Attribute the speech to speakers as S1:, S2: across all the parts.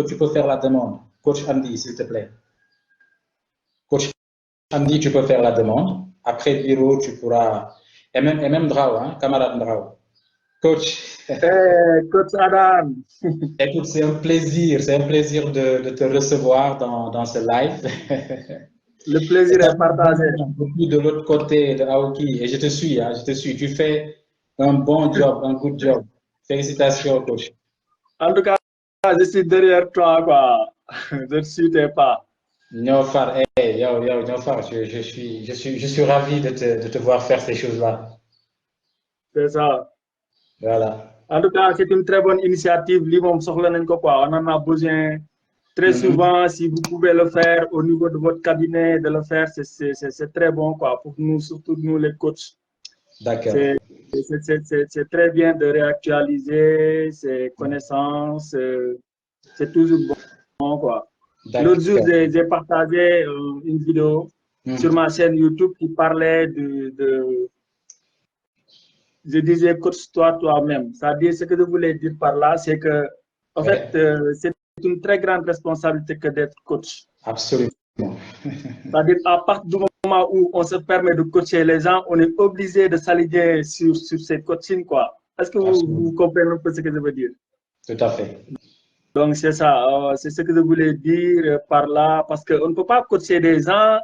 S1: tu peux faire la demande. Coach Andy, s'il te plaît. Coach Andy, tu peux faire la demande. Après Biro, tu pourras... Et même Drao, hein, camarade Drao. Coach.
S2: Hey, Coach Adam.
S1: Écoute, c'est un plaisir de te recevoir dans ce live.
S2: Le plaisir est partagé.
S1: Depuis de l'autre côté de Aoki, et je te suis, hein, je te suis. Tu fais un bon job, un good job. Félicitations, coach.
S2: En tout cas, je suis derrière toi, quoi. Je ne suis pas.
S1: Niofar, hey, Niofar, je suis ravi de te voir faire ces choses-là.
S2: C'est ça.
S1: Voilà.
S2: En tout cas, c'est une très bonne initiative. On en a besoin très souvent. Si vous pouvez le faire au niveau de votre cabinet, de le faire, c'est très bon, quoi, pour nous, surtout nous les coachs.
S1: D'accord.
S2: C'est très bien de réactualiser ses connaissances. C'est toujours bon, quoi. L'autre jour, j'ai partagé une vidéo sur ma chaîne YouTube qui parlait je disais coach-toi toi-même. C'est-à-dire, ce que je voulais dire par là, c'est que, en fait, c'est une très grande responsabilité que d'être coach.
S1: Absolument.
S2: C'est-à-dire, à partir du moment où on se permet de coacher les gens, on est obligé de s'aligner sur cette coaching, quoi. Est-ce que vous comprenez un peu ce que je veux dire?
S1: Tout à fait.
S2: Donc, c'est ça. C'est ce que je voulais dire par là, parce qu'on ne peut pas coacher des gens,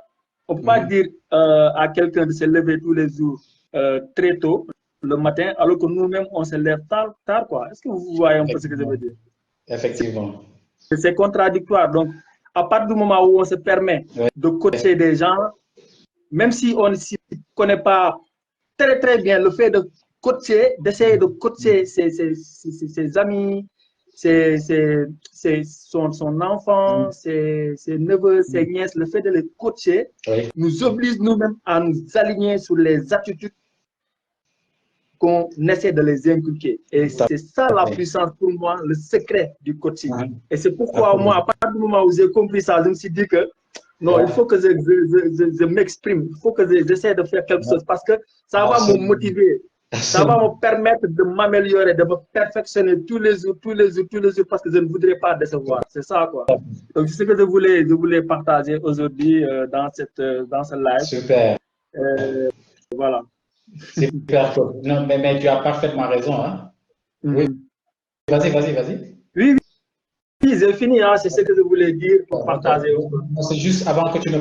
S2: on ne peut pas dire à quelqu'un de se lever tous les jours très tôt, le matin, alors que nous-mêmes, on se lève tard, quoi. Est-ce que vous voyez un peu ce que je veux dire?
S1: Effectivement.
S2: C'est contradictoire. Donc, à partir du moment où on se permet de coacher des gens, même si on ne s'y connaît pas très bien, le fait de coacher, d'essayer de coacher ses amis, son enfant, ses neveux, ses nièces, le fait de les coacher nous oblige nous-mêmes à nous aligner sur les attitudes qu'on essaie de les inculquer. Et c'est ça la puissance pour moi, le secret du coaching. Et c'est pourquoi moi, à partir du moment où j'ai compris ça, je me suis dit que non, il faut que je m'exprime, il faut que j'essaie de faire quelque chose parce que ça va me motiver, ça va me permettre de m'améliorer, de me perfectionner tous les jours, parce que je ne voudrais pas décevoir. C'est ça, quoi. Donc, c'est ce que je voulais partager aujourd'hui dans ce live.
S1: Super.
S2: Voilà.
S1: Super. Non, mais tu as parfaitement raison. Hein? Oui. Vas-y.
S2: Oui, j'ai fini, hein, c'est ce que je voulais dire pour partager.
S1: C'est juste avant que tu ne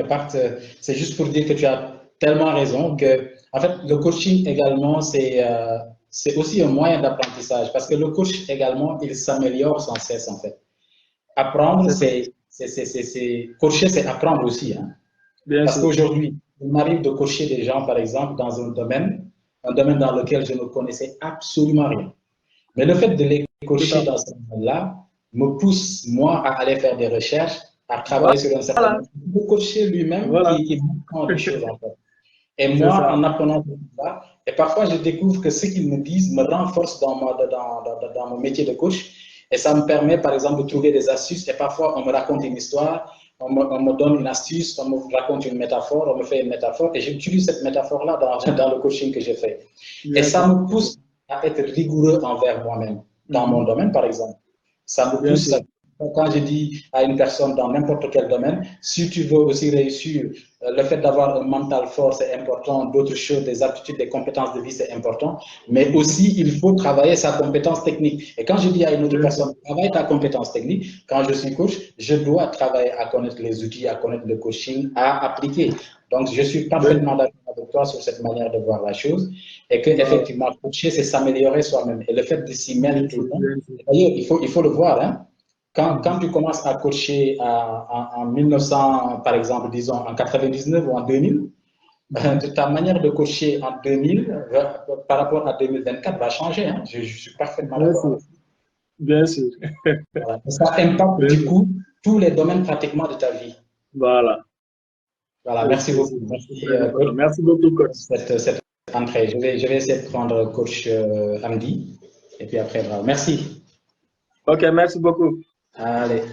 S1: partes, c'est juste pour dire que tu as tellement raison que, en fait, le coaching également, c'est aussi un moyen d'apprentissage parce que le coach également, il s'améliore sans cesse, en fait. Apprendre, coacher, c'est apprendre aussi. Hein. Parce qu'aujourd'hui, il m'arrive de coacher des gens, par exemple, dans un domaine dans lequel je ne connaissais absolument rien. Mais le fait de les coacher dans ce domaine-là me pousse, moi, à aller faire des recherches, à travailler sur un certain nombre. Le coacher lui-même qui apprend des choses, en fait. Et moi, en apprenant tout ça, et parfois je découvre que ce qu'ils me disent me renforce dans mon métier de coach. Et ça me permet, par exemple, de trouver des astuces. Et parfois, on me raconte une histoire, on me donne une astuce, on me raconte une métaphore, on me fait une métaphore. Et j'utilise cette métaphore-là dans le coaching que j'ai fait. Et ça me pousse à être rigoureux envers moi-même, dans mon domaine, par exemple. Ça me pousse à... Quand je dis à une personne dans n'importe quel domaine, si tu veux aussi réussir, le fait d'avoir un mental fort, c'est important, d'autres choses, des aptitudes, des compétences de vie, c'est important, mais aussi, il faut travailler sa compétence technique. Et quand je dis à une autre personne, travaille ta compétence technique, quand je suis coach, je dois travailler à connaître les outils, à connaître le coaching, à appliquer. Donc, je suis parfaitement d'accord avec toi sur cette manière de voir la chose et que effectivement, coacher, c'est s'améliorer soi-même. Et le fait de s'y mettre tout le temps, d'ailleurs, il faut le voir, hein. Quand tu commences à coacher en 1900, par exemple, disons en 99 ou en 2000, ta manière de coacher en 2000 par rapport à 2024 va changer. Hein. Je suis parfaitement d'accord.
S2: Bien sûr.
S1: Voilà. Ça impacte du coup tous les domaines pratiquement de ta vie.
S2: Voilà.
S1: Voilà, merci beaucoup.
S2: Merci beaucoup, coach.
S1: Cette entrée. Je vais essayer de prendre coach Hamdi et puis après, bravo. Merci.
S2: Ok, merci beaucoup.
S1: Allez.